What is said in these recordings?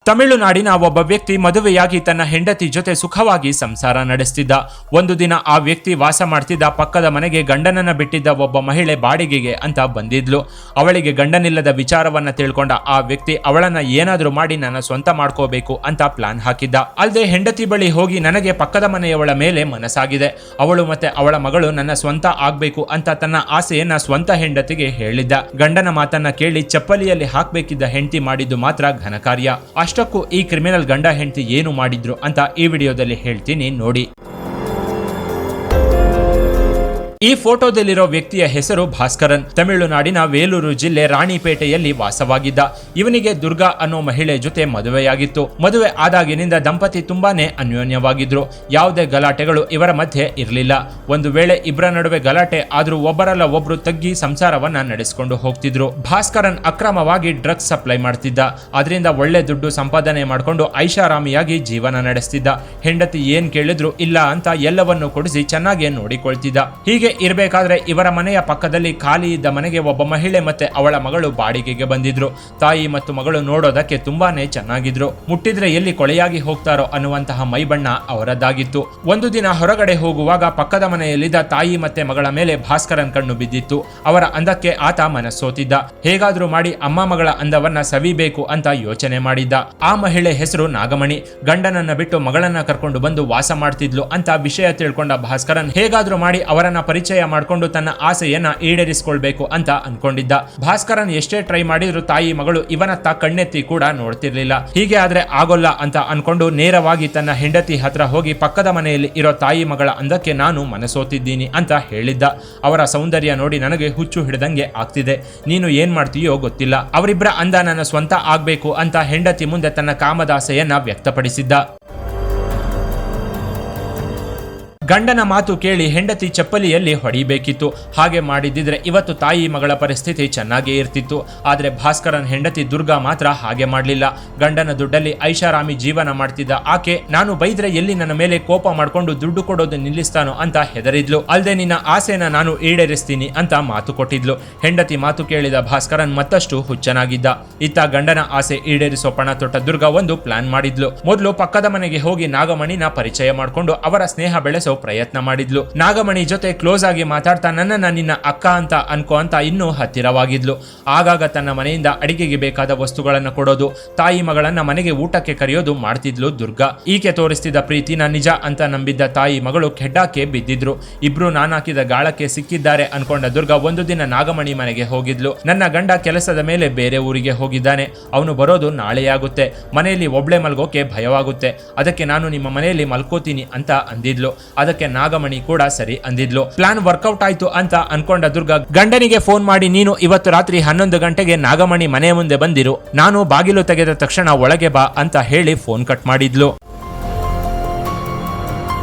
ತಮಿಳುನಾಡಿನ ಒಬ್ಬ ವ್ಯಕ್ತಿ ಮದುವೆಯಾಗಿ ತನ್ನ ಹೆಂಡತಿ ಜೊತೆ ಸುಖವಾಗಿ ಸಂಸಾರ ನಡೆಸ್ತಿದ್ದ. ಒಂದು ದಿನ ಆ ವ್ಯಕ್ತಿ ವಾಸ ಮಾಡ್ತಿದ್ದ ಪಕ್ಕದ ಮನೆಗೆ ಗಂಡನನ್ನ ಬಿಟ್ಟಿದ್ದ ಒಬ್ಬ ಮಹಿಳೆ ಬಾಡಿಗೆಗೆ ಅಂತ ಬಂದಿದ್ಲು. ಅವಳಿಗೆ ಗಂಡನಿಲ್ಲದ ವಿಚಾರವನ್ನ ತಿಳ್ಕೊಂಡ ಆ ವ್ಯಕ್ತಿ ಅವಳನ್ನ ಏನಾದ್ರೂ ಮಾಡಿ ನನ್ನ ಸ್ವಂತ ಮಾಡ್ಕೋಬೇಕು ಅಂತ ಪ್ಲಾನ್ ಹಾಕಿದ್ದ. ಅಲ್ಲದೆ ಹೆಂಡತಿ ಬಳಿ ಹೋಗಿ ನನಗೆ ಪಕ್ಕದ ಮನೆಯವಳ ಮೇಲೆ ಮನಸ್ಸಾಗಿದೆ, ಅವಳು ಮತ್ತೆ ಅವಳ ಮಗಳು ನನ್ನ ಸ್ವಂತ ಆಗ್ಬೇಕು ಅಂತ ತನ್ನ ಆಸೆಯನ್ನ ಸ್ವಂತ ಹೆಂಡತಿಗೆ ಹೇಳಿದ್ದ. ಗಂಡನ ಮಾತನ್ನ ಕೇಳಿ ಚಪ್ಪಲಿಯಲ್ಲಿ ಹಾಕ್ಬೇಕಿದ್ದ ಹೆಂಡತಿ ಮಾಡಿದ್ದು ಮಾತ್ರ ಘನಕಾರ್ಯ. ಅಷ್ಟಕ್ಕೂ ಈ ಕ್ರಿಮಿನಲ್ ಗಂಡ ಹೆಂಡತಿ ಏನು ಮಾಡಿದ್ರು ಅಂತ ಈ ವಿಡಿಯೋದಲ್ಲಿ ಹೇಳ್ತೀನಿ ನೋಡಿ. ಈ ಫೋಟೋದಲ್ಲಿರೋ ವ್ಯಕ್ತಿಯ ಹೆಸರು ಭಾಸ್ಕರನ್. ತಮಿಳುನಾಡಿನ ವೇಲೂರು ಜಿಲ್ಲೆ ರಾಣಿಪೇಟೆಯಲ್ಲಿ ವಾಸವಾಗಿದ್ದ. ಇವನಿಗೆ ದುರ್ಗಾ ಅನ್ನೋ ಮಹಿಳೆ ಜೊತೆ ಮದುವೆಯಾಗಿತ್ತು. ಮದುವೆ ಆದಾಗಿನಿಂದ ದಂಪತಿ ತುಂಬಾನೇ ಅನ್ಯೋನ್ಯವಾಗಿದ್ರು. ಯಾವುದೇ ಗಲಾಟೆಗಳು ಇವರ ಮಧ್ಯೆ ಇರಲಿಲ್ಲ. ಒಂದು ವೇಳೆ ಇಬ್ಬರ ನಡುವೆ ಗಲಾಟೆ ಆದ್ರೂ ಒಬ್ಬರಲ್ಲ ಒಬ್ರು ತಗ್ಗಿ ಸಂಸಾರವನ್ನ ನಡೆಸಿಕೊಂಡು ಹೋಗ್ತಿದ್ರು. ಭಾಸ್ಕರನ್ ಅಕ್ರಮವಾಗಿ ಡ್ರಗ್ಸ್ ಸಪ್ಲೈ ಮಾಡ್ತಿದ್ದ. ಅದರಿಂದ ಒಳ್ಳೆ ದುಡ್ಡು ಸಂಪಾದನೆ ಮಾಡಿಕೊಂಡು ಐಷಾರಾಮಿಯಾಗಿ ಜೀವನ ನಡೆಸ್ತಿದ್ದ. ಹೆಂಡತಿ ಏನ್ ಕೇಳಿದ್ರು ಇಲ್ಲ ಅಂತ ಎಲ್ಲವನ್ನು ಕೊಡಿಸಿ ಚೆನ್ನಾಗಿ ನೋಡಿಕೊಳ್ತಿದ್ದ. ಹೀಗೆ ಇರಬೇಕಾದ್ರೆ ಇವರ ಮನೆಯ ಪಕ್ಕದಲ್ಲಿ ಖಾಲಿ ಇದ್ದ ಮನೆಗೆ ಒಬ್ಬ ಮಹಿಳೆ ಮತ್ತೆ ಅವಳ ಮಗಳು ಬಾಡಿಗೆಗೆ ಬಂದಿದ್ರು. ತಾಯಿ ಮತ್ತು ಮಗಳು ನೋಡೋದಕ್ಕೆ ತುಂಬಾನೇ ಚೆನ್ನಾಗಿದ್ರು. ಮುಟ್ಟಿದ್ರೆ ಎಲ್ಲಿ ಕೊಳೆಯಾಗಿ ಹೋಗ್ತಾರೋ ಅನ್ನುವಂತಹ ಮೈಬಣ್ಣ ಅವರದ್ದಾಗಿತ್ತು. ಒಂದು ದಿನ ಹೊರಗಡೆ ಹೋಗುವಾಗ ಪಕ್ಕದ ಮನೆಯಲ್ಲಿದ್ದ ತಾಯಿ ಮತ್ತೆ ಮಗಳ ಮೇಲೆ ಭಾಸ್ಕರನ್ ಕಣ್ಣು ಬಿದ್ದಿತ್ತು. ಅವರ ಅಂದಕ್ಕೆ ಆತ ಮನಸ್ಸೋತಿದ್ದ. ಹೇಗಾದ್ರೂ ಮಾಡಿ ಅಮ್ಮ ಮಗಳ ಅಂದವನ್ನ ಸವಿಬೇಕು ಅಂತ ಯೋಚನೆ ಮಾಡಿದ್ದ. ಆ ಮಹಿಳೆ ಹೆಸರು ನಾಗಮಣಿ. ಗಂಡನನ್ನ ಬಿಟ್ಟು ಮಗಳನ್ನ ಕರ್ಕೊಂಡು ಬಂದು ವಾಸ ಮಾಡ್ತಿದ್ಲು ಅಂತ ವಿಷಯ ತಿಳ್ಕೊಂಡ ಭಾಸ್ಕರನ್ ಹೇಗಾದ್ರೂ ಮಾಡಿ ಅವರನ್ನ ಪರಿಚಯ ಮಾಡಿಕೊಂಡು ತನ್ನ ಆಸೆಯನ್ನ ಈಡೇರಿಸಿಕೊಳ್ಬೇಕು ಅಂತ ಅನ್ಕೊಂಡಿದ್ದ. ಭಾಸ್ಕರನ್ ಎಷ್ಟೇ ಟ್ರೈ ಮಾಡಿದ್ರು ತಾಯಿ ಮಗಳು ಇವನತ್ತ ಕಣ್ಣೆತ್ತಿ ಕೂಡ ನೋಡ್ತಿರ್ಲಿಲ್ಲ. ಹೀಗೆ ಆದ್ರೆ ಆಗೋಲ್ಲ ಅಂತ ಅನ್ಕೊಂಡು ನೇರವಾಗಿ ತನ್ನ ಹೆಂಡತಿ ಹತ್ರ ಹೋಗಿ ಪಕ್ಕದ ಮನೆಯಲ್ಲಿ ಇರೋ ತಾಯಿ ಮಗಳ ಅಂದಕ್ಕೆ ನಾನು ಮನಸೋತಿದ್ದೀನಿ ಅಂತ ಹೇಳಿದ್ದ. ಅವರ ಸೌಂದರ್ಯ ನೋಡಿ ನನಗೆ ಹುಚ್ಚು ಹಿಡಿದಂಗೆ ಆಗ್ತಿದೆ, ನೀನು ಏನ್ ಮಾಡ್ತೀಯೋ ಗೊತ್ತಿಲ್ಲ. ಅವರಿಬ್ಬರ ಅಂದ ನನ್ನ ಸ್ವಂತ ಆಗ್ಬೇಕು ಅಂತ ಹೆಂಡತಿ ಮುಂದೆ ತನ್ನ ಕಾಮದಾಸೆಯನ್ನ ವ್ಯಕ್ತಪಡಿಸಿದ್ದ. ಗಂಡನ ಮಾತು ಕೇಳಿ ಹೆಂಡತಿ ಚಪ್ಪಲಿಯಲ್ಲಿ ಹೊಡಿಬೇಕಿತ್ತು. ಹಾಗೆ ಮಾಡಿದ್ದಿದ್ರೆ ಇವತ್ತು ತಾಯಿ ಮಗಳ ಪರಿಸ್ಥಿತಿ ಚೆನ್ನಾಗೇ ಇರ್ತಿತ್ತು. ಆದ್ರೆ ಭಾಸ್ಕರನ್ ಹೆಂಡತಿ ದುರ್ಗಾ ಮಾತ್ರ ಹಾಗೆ ಮಾಡಲಿಲ್ಲ. ಗಂಡನ ದುಡ್ಡಲ್ಲಿ ಐಷಾರಾಮಿ ಜೀವನ ಮಾಡ್ತಿದ್ದ ಆಕೆ ನಾನು ಬೈದ್ರೆ ಎಲ್ಲಿ ನನ್ನ ಮೇಲೆ ಕೋಪ ಮಾಡ್ಕೊಂಡು ದುಡ್ಡು ಕೊಡೋದು ನಿಲ್ಲಿಸ್ತಾನೋ ಅಂತ ಹೆದರಿದ್ಲು. ಅಲ್ದೆ ನಿನ್ನ ಆಸೆನ ನಾನು ಈಡೇರಿಸ್ತೀನಿ ಅಂತ ಮಾತು ಕೊಟ್ಟಿದ್ಲು. ಹೆಂಡತಿ ಮಾತು ಕೇಳಿದ ಭಾಸ್ಕರನ್ ಮತ್ತಷ್ಟು ಹುಚ್ಚನಾಗಿದ್ದ. ಇತ್ತ ಗಂಡನ ಆಸೆ ಈಡೇರಿಸೋ ಪಣ ತೊಟ್ಟ ದುರ್ಗಾ ಒಂದು ಪ್ಲಾನ್ ಮಾಡಿದ್ಲು. ಮೊದಲು ಪಕ್ಕದ ಮನೆಗೆ ಹೋಗಿ ನಾಗಮಣಿನ ಪರಿಚಯ ಮಾಡಿಕೊಂಡು ಅವರ ಸ್ನೇಹ ಬೆಳೆಸೋ ಪ್ರಯತ್ನ ಮಾಡಿದ್ಲು. ನಾಗಮಣಿ ಜೊತೆ ಕ್ಲೋಸ್ ಆಗಿ ಮಾತಾಡ್ತಾ ನನ್ನನ್ನ ನಿನ್ನ ಅಕ್ಕ ಅಂತ ಅನ್ಕೋ ಅಂತ ಇನ್ನೂ ಹತ್ತಿರವಾಗಿದ್ಲು. ಆಗಾಗ ತನ್ನ ಮನೆಯಿಂದ ಅಡಿಗೆಗೆ ಬೇಕಾದ ವಸ್ತುಗಳನ್ನು ಕೊಡೋದು, ತಾಯಿ ಮಗಳನ್ನ ಮನೆಗೆ ಊಟಕ್ಕೆ ಕರೆಯೋದು ಮಾಡ್ತಿದ್ಲು ದುರ್ಗಾ. ಈಕೆ ತೋರಿಸ್ತಿದ್ದ ಪ್ರೀತಿನ ನಿಜ ಅಂತ ನಂಬಿದ್ದ ತಾಯಿ ಮಗಳು ಕೆಡ್ಡಾಕೆ ಬಿದ್ದಿದ್ರು. ಇಬ್ರು ನಾನಾಕಿದ ಗಾಳಕ್ಕೆ ಸಿಕ್ಕಿದ್ದಾರೆ ಅನ್ಕೊಂಡ ದುರ್ಗಾ ಒಂದು ದಿನ ನಾಗಮಣಿ ಮನೆಗೆ ಹೋಗಿದ್ಲು. ನನ್ನ ಗಂಡ ಕೆಲಸದ ಮೇಲೆ ಬೇರೆ ಊರಿಗೆ ಹೋಗಿದ್ದಾನೆ, ಅವನು ಬರೋದು ನಾಳೆಯಾಗುತ್ತೆ, ಮನೆಯಲ್ಲಿ ಒಬ್ಳೆ ಮಲ್ಗೋಕೆ ಭಯವಾಗುತ್ತೆ, ಅದಕ್ಕೆ ನಾನು ನಿಮ್ಮ ಮನೆಯಲ್ಲಿ ಮಲ್ಕೋತೀನಿ ಅಂತ ಅಂದಿದ್ಲು. ಅದಕ್ಕೆ ನಾಗಮಣಿ ಕೂಡ ಸರಿ ಅಂದಿದ್ಲು. ಪ್ಲಾನ್ ವರ್ಕೌಟ್ ಆಯ್ತು ಅಂತ ಅನ್ಕೊಂಡ ದುರ್ಗಾ ಗಂಡನಿಗೆ ಫೋನ್ ಮಾಡಿ ನೀನು ಇವತ್ತು ರಾತ್ರಿ 11 ಗಂಟೆಗೆ ನಾಗಮಣಿ ಮನೆ ಮುಂದೆ ಬಂದಿರು, ನಾನು ಬಾಗಿಲು ತೆಗೆದ ತಕ್ಷಣ ಒಳಗೆ ಬಾ ಅಂತ ಹೇಳಿ ಫೋನ್ ಕಟ್ ಮಾಡಿದ್ಲು.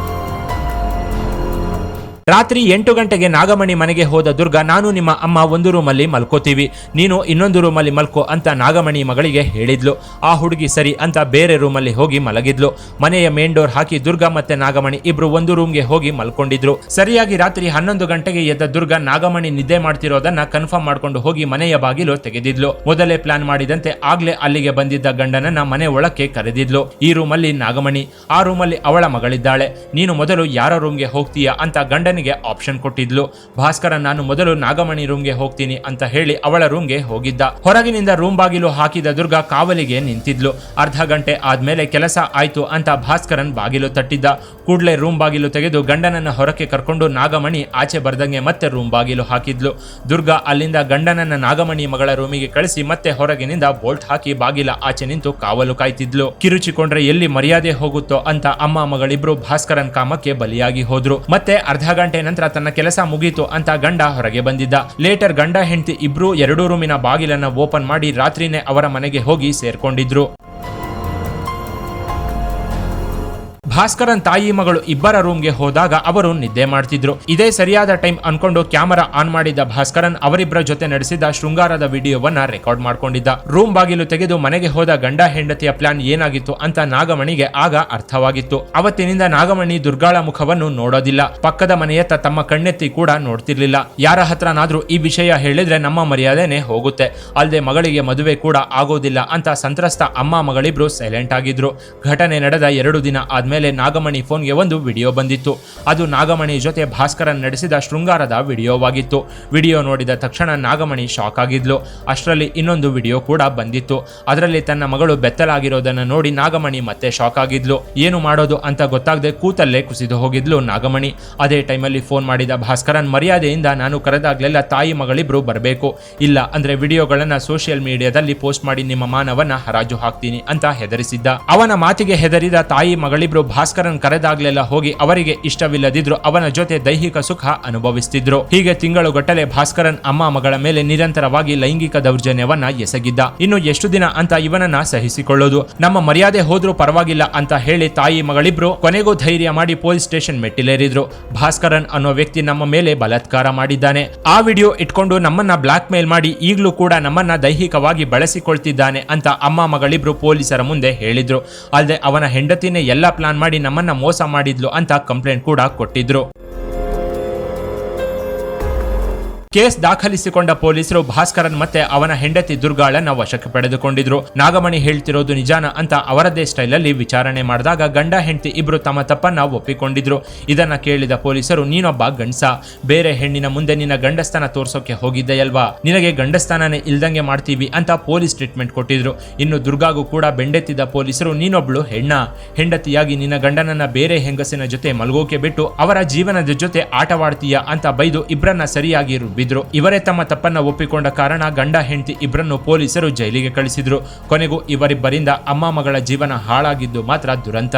ರಾತ್ರಿ 8 ಗಂಟೆಗೆ ನಾಗಮಣಿ ಮನೆಗೆ ಹೋದ ದುರ್ಗಾ ನಾನು ನಿಮ್ಮ ಅಮ್ಮ ಒಂದು ರೂಮಲ್ಲಿ ಮಲ್ಕೋತೀವಿ, ನೀನು ಇನ್ನೊಂದು ರೂಮಲ್ಲಿ ಮಲ್ಕೋ ಅಂತ ನಾಗಮಣಿ ಮಗಳಿಗೆ ಹೇಳಿದ್ಲು. ಆ ಹುಡುಗಿ ಸರಿ ಅಂತ ಬೇರೆ ರೂಮಲ್ಲಿ ಹೋಗಿ ಮಲಗಿದ್ಲು. ಮನೆಯ ಮೇನ್ ಡೋರ್ ಹಾಕಿ ದುರ್ಗಾ ಮತ್ತೆ ನಾಗಮಣಿ ಇಬ್ರು ಒಂದು ರೂಮ್ಗೆ ಹೋಗಿ ಮಲ್ಕೊಂಡಿದ್ರು. ಸರಿಯಾಗಿ ರಾತ್ರಿ 11 ಗಂಟೆಗೆ ಎದ್ದ ದುರ್ಗಾ ನಾಗಮಣಿ ನಿದ್ದೆ ಮಾಡ್ತಿರೋದನ್ನ ಕನ್ಫರ್ಮ್ ಮಾಡ್ಕೊಂಡು ಹೋಗಿ ಮನೆಯ ಬಾಗಿಲು ತೆಗೆದಿದ್ಲು. ಮೊದಲೇ ಪ್ಲಾನ್ ಮಾಡಿದಂತೆ ಆಗ್ಲೇ ಅಲ್ಲಿಗೆ ಬಂದಿದ್ದ ಗಂಡನನ್ನ ಮನೆ ಒಳಕ್ಕೆ ಕರೆದಿದ್ಲು. ಈ ರೂಮಲ್ಲಿ ನಾಗಮಣಿ, ಆ ರೂಮಲ್ಲಿ ಅವಳ ಮಗಳಿದ್ದಾಳೆ, ನೀನು ಮೊದಲು ಯಾರ ರೂಮ್ಗೆ ಹೋಗ್ತೀಯಾ ಅಂತ ಗಂಡ ಆಪ್ಷನ್ ಕೊಟ್ಟಿದ್ಲು. ಭಾಸ್ಕರ ನಾನು ಮೊದಲು ನಾಗಮಣಿ ರೂಮ್ಗೆ ಹೋಗ್ತೀನಿ ಅಂತ ಹೇಳಿ ಅವಳ ರೂಮ್ಗೆ ಹೋಗಿದ್ದ. ಹೊರಗಿನಿಂದ ರೂಮ್ ಬಾಗಿಲು ಹಾಕಿದ ದುರ್ಗಾ ಕಾವಲಿಗೆ ನಿಂತಿದ್ಲು. ಅರ್ಧ ಗಂಟೆ ಆದ್ಮೇಲೆ ಕೆಲಸ ಆಯ್ತು ಅಂತ ಭಾಸ್ಕರನ್ ಬಾಗಿಲು ತಟ್ಟಿದ್ದ. ಕೂಡ್ಲೆ ರೂಮ್ ಬಾಗಿಲು ತೆಗೆದು ಗಂಡನನ್ನ ಹೊರಕ್ಕೆ ಕರ್ಕೊಂಡು ನಾಗಮಣಿ ಆಚೆ ಬರ್ದಂಗೆ ಮತ್ತೆ ರೂಮ್ ಬಾಗಿಲು ಹಾಕಿದ್ಲು. ದುರ್ಗಾ ಅಲ್ಲಿಂದ ಗಂಡನನ್ನ ನಾಗಮಣಿ ಮಗಳ ರೂಮಿಗೆ ಕಳಿಸಿ ಮತ್ತೆ ಹೊರಗಿನಿಂದ ಬೋಲ್ಟ್ ಹಾಕಿ ಬಾಗಿಲ ಆಚೆ ನಿಂತು ಕಾವಲು ಕಾಯ್ತಿದ್ಲು. ಕಿರುಚಿಕೊಂಡ್ರೆ ಎಲ್ಲಿ ಮರ್ಯಾದೆ ಹೋಗುತ್ತೋ ಅಂತ ಅಮ್ಮ ಮಗಳಿಬ್ರು ಭಾಸ್ಕರನ್ ಕಾಮಕ್ಕೆ ಬಲಿಯಾಗಿ ಹೋದ್ರು. ಮತ್ತೆ ಅರ್ಧ ಗಂಟೆ ನಂತರ ತನ್ನ ಕೆಲಸ ಮುಗೀತು ಅಂತ ಗಂಡ ಹೊರಗೆ ಬಂದಿದ್ದ. ಲೇಟರ್ ಗಂಡ ಹೆಂಡತಿ ಇಬ್ರು 2 ರೂಮಿನ ಬಾಗಿಲನ್ನ ಓಪನ್ ಮಾಡಿ ರಾತ್ರಿನೇ ಅವರ ಮನೆಗೆ ಹೋಗಿ ಸೇರ್ಕೊಂಡಿದ್ರು. ಭಾಸ್ಕರನ್ ತಾಯಿ ಮಗಳು ಇಬ್ಬರ ರೂಮ್ಗೆ ಹೋದಾಗ ಅವರು ನಿದ್ದೆ ಮಾಡ್ತಿದ್ರು. ಇದೇ ಸರಿಯಾದ ಟೈಮ್ ಅನ್ಕೊಂಡು ಕ್ಯಾಮೆರಾ ಆನ್ ಮಾಡಿದ್ದ ಭಾಸ್ಕರನ್ ಅವರಿಬ್ಬರ ಜೊತೆ ನಡೆಸಿದ ಶೃಂಗಾರದ ವಿಡಿಯೋವನ್ನ ರೆಕಾರ್ಡ್ ಮಾಡ್ಕೊಂಡಿದ್ದ. ರೂಮ್ ಬಾಗಿಲು ತೆಗೆದು ಮನೆಗೆ ಹೋದ ಗಂಡ ಹೆಂಡತಿಯ ಪ್ಲಾನ್ ಏನಾಗಿತ್ತು ಅಂತ ನಾಗಮಣಿಗೆ ಆಗ ಅರ್ಥವಾಗಿತ್ತು. ಅವತ್ತಿನಿಂದ ನಾಗಮಣಿ ದುರ್ಗಾಳ ಮುಖವನ್ನು ನೋಡೋದಿಲ್ಲ. ಪಕ್ಕದ ಮನೆಯತ್ತ ತಮ್ಮ ಕಣ್ಣೆತ್ತಿ ಕೂಡ ನೋಡ್ತಿರ್ಲಿಲ್ಲ. ಯಾರ ಹತ್ರನಾದ್ರೂ ಈ ವಿಷಯ ಹೇಳಿದ್ರೆ ನಮ್ಮ ಮರ್ಯಾದೆನೆ ಹೋಗುತ್ತೆ, ಅಲ್ಲದೆ ಮಗಳಿಗೆ ಮದುವೆ ಕೂಡ ಆಗೋದಿಲ್ಲ ಅಂತ ಸಂತ್ರಸ್ತ ಅಮ್ಮ ಮಗಳಿಬ್ರು ಸೈಲೆಂಟ್ ಆಗಿದ್ರು. ಘಟನೆ ನಡೆದ 2 ದಿನ ಆದ್ಮೇಲೆ ನಾಗಮಣಿ ಫೋನ್ಗೆ ಒಂದು ವಿಡಿಯೋ ಬಂದಿತ್ತು. ಅದು ನಾಗಮಣಿ ಜೊತೆ ಭಾಸ್ಕರನ್ ನಡೆಸಿದ ಶೃಂಗಾರದ ವಿಡಿಯೋವಾಗಿತ್ತು. ವಿಡಿಯೋ ನೋಡಿದ ತಕ್ಷಣ ನಾಗಮಣಿ ಶಾಕ್ ಆಗಿದ್ಲು. ಅಷ್ಟರಲ್ಲಿ ಇನ್ನೊಂದು ವಿಡಿಯೋ ಕೂಡ ಬಂದಿತ್ತು. ಅದರಲ್ಲಿ ತನ್ನ ಮಗಳು ಬೆತ್ತಲಾಗಿರೋದನ್ನ ನೋಡಿ ನಾಗಮಣಿ ಮತ್ತೆ ಶಾಕ್ ಆಗಿದ್ಲು. ಏನು ಮಾಡೋದು ಅಂತ ಗೊತ್ತಾಗದೆ ಕೂತಲ್ಲೇ ಕುಸಿದು ಹೋಗಿದ್ಲು ನಾಗಮಣಿ. ಅದೇ ಟೈಮಲ್ಲಿ ಫೋನ್ ಮಾಡಿದ ಭಾಸ್ಕರನ್ ಮರ್ಯಾದೆಯಿಂದ ನಾನು ಕರೆದಾಗ್ಲೆಲ್ಲ ತಾಯಿ ಮಗಳಿಬ್ರು ಬರಬೇಕು, ಇಲ್ಲ ಅಂದ್ರೆ ವಿಡಿಯೋಗಳನ್ನ ಸೋಷಿಯಲ್ ಮೀಡಿಯಾದಲ್ಲಿ ಪೋಸ್ಟ್ ಮಾಡಿ ನಿಮ್ಮ ಮಾನವನ್ನ ಹರಾಜು ಹಾಕ್ತೀನಿ ಅಂತ ಹೆದರಿಸಿದ್ದ. ಅವನ ಮಾತಿಗೆ ಹೆದರಿದ ತಾಯಿ ಮಗಳಿಬ್ರು ಭಾಸ್ಕರನ್ ಕರೆದಾಗ್ಲೆಲ್ಲ ಹೋಗಿ ಅವರಿಗೆ ಇಷ್ಟವಿಲ್ಲದಿದ್ರು ಅವನ ಜೊತೆ ದೈಹಿಕ ಸುಖ ಅನುಭವಿಸ್ತಿದ್ರು. ಹೀಗೆ ತಿಂಗಳುಗಟ್ಟಲೆ ಭಾಸ್ಕರನ್ ಅಮ್ಮ ಮಗಳ ಮೇಲೆ ನಿರಂತರವಾಗಿ ಲೈಂಗಿಕ ದೌರ್ಜನ್ಯವನ್ನ ಎಸಗಿದ್ದ. ಇನ್ನು ಎಷ್ಟು ದಿನ ಅಂತ ಇವನನ್ನ ಸಹಿಸಿಕೊಳ್ಳೋದು, ನಮ್ಮ ಮರ್ಯಾದೆ ಹೋದ್ರೂ ಪರವಾಗಿಲ್ಲ ಅಂತ ಹೇಳಿ ತಾಯಿ ಮಗಳಿಬ್ರು ಕೊನೆಗೂ ಧೈರ್ಯ ಮಾಡಿ ಪೊಲೀಸ್ ಸ್ಟೇಷನ್ ಮೆಟ್ಟಿಲೇರಿದ್ರು. ಭಾಸ್ಕರನ್ ಅನ್ನೋ ವ್ಯಕ್ತಿ ನಮ್ಮ ಮೇಲೆ ಬಲಾತ್ಕಾರ ಮಾಡಿದ್ದಾನೆ, ಆ ವಿಡಿಯೋ ಇಟ್ಕೊಂಡು ನಮ್ಮನ್ನ ಬ್ಲಾಕ್ ಮೇಲ್ ಮಾಡಿ ಈಗಲೂ ಕೂಡ ನಮ್ಮನ್ನ ದೈಹಿಕವಾಗಿ ಬಳಸಿಕೊಳ್ತಿದ್ದಾನೆ ಅಂತ ಅಮ್ಮ ಮಗಳಿಬ್ರು ಪೊಲೀಸರ ಮುಂದೆ ಹೇಳಿದ್ರು. ಅಲ್ಲದೆ ಅವನ ಹೆಂಡತಿನೇ ಎಲ್ಲ ಪ್ಲಾನ್ ಮಾಡಿ ನಮ್ಮನ್ನ ಮೋಸ ಮಾಡಿದ್ಲು ಅಂತ ಕಂಪ್ಲೇಂಟ್ ಕೂಡ ಕೊಟ್ಟಿದ್ರು. ಕೇಸ್ ದಾಖಲಿಸಿಕೊಂಡ ಪೊಲೀಸರು ಭಾಸ್ಕರನ್ ಮತ್ತೆ ಅವನ ಹೆಂಡತಿ ದುರ್ಗಾಳನ್ನ ವಶಕ್ಕೆ ಪಡೆದುಕೊಂಡಿದ್ರು. ನಾಗಮಣಿ ಹೇಳ್ತಿರೋದು ನಿಜಾನ ಅಂತ ಅವರದೇ ಸ್ಟೈಲಲ್ಲಿ ವಿಚಾರಣೆ ಮಾಡಿದಾಗ ಗಂಡ ಹೆಂಡತಿ ಇಬ್ರು ತಮ್ಮ ತಪ್ಪನ್ನ ಒಪ್ಪಿಕೊಂಡಿದ್ರು. ಇದನ್ನ ಕೇಳಿದ ಪೊಲೀಸರು, ನೀನೊಬ್ಬ ಗಂಡಸ, ಬೇರೆ ಹೆಣ್ಣಿನ ಮುಂದೆ ನಿನ್ನ ಗಂಡಸ್ತನ ತೋರ್ಸೋಕೆ ಹೋಗಿದ್ದೆಯಲ್ವಾ, ನಿನಗೆ ಗಂಡಸ್ತನನೇ ಇಲ್ದಂಗೆ ಮಾಡ್ತೀವಿ ಅಂತ ಪೊಲೀಸ್ ಟ್ರೀಟ್ಮೆಂಟ್ ಕೊಟ್ಟಿದ್ರು. ಇನ್ನು ದುರ್ಗಾಗೂ ಕೂಡ ಬೆಂಡೆತ್ತಿದ್ದ ಪೊಲೀಸರು, ನೀನೊಬ್ಳು ಹೆಂಡತಿಯಾಗಿ ನಿನ್ನ ಗಂಡನನ್ನ ಬೇರೆ ಹೆಂಗಸಿನ ಜೊತೆ ಮಲ್ಗೋಕೆ ಬಿಟ್ಟು ಅವರ ಜೀವನದ ಜೊತೆ ಆಟವಾಡ್ತೀಯ ಅಂತ ಬೈದು ಇಬ್ರನ್ನ ಸರಿಯಾಗಿ ರುಬ್ಬಿದ್ರು. ಇವರೇ ತಮ್ಮ ತಪ್ಪನ್ನ ಒಪ್ಪಿಕೊಂಡ ಕಾರಣ ಗಂಡ ಹೆಂಡತಿ ಇಬ್ಬರನ್ನು ಪೊಲೀಸರು ಜೈಲಿಗೆ ಕಳಿಸಿದ್ರು. ಕೊನೆಗೂ ಇವರಿಬ್ಬರಿಂದ ಅಮ್ಮ ಮಗಳ ಜೀವನ ಹಾಳಾಗಿದ್ದು ಮಾತ್ರ ದುರಂತ.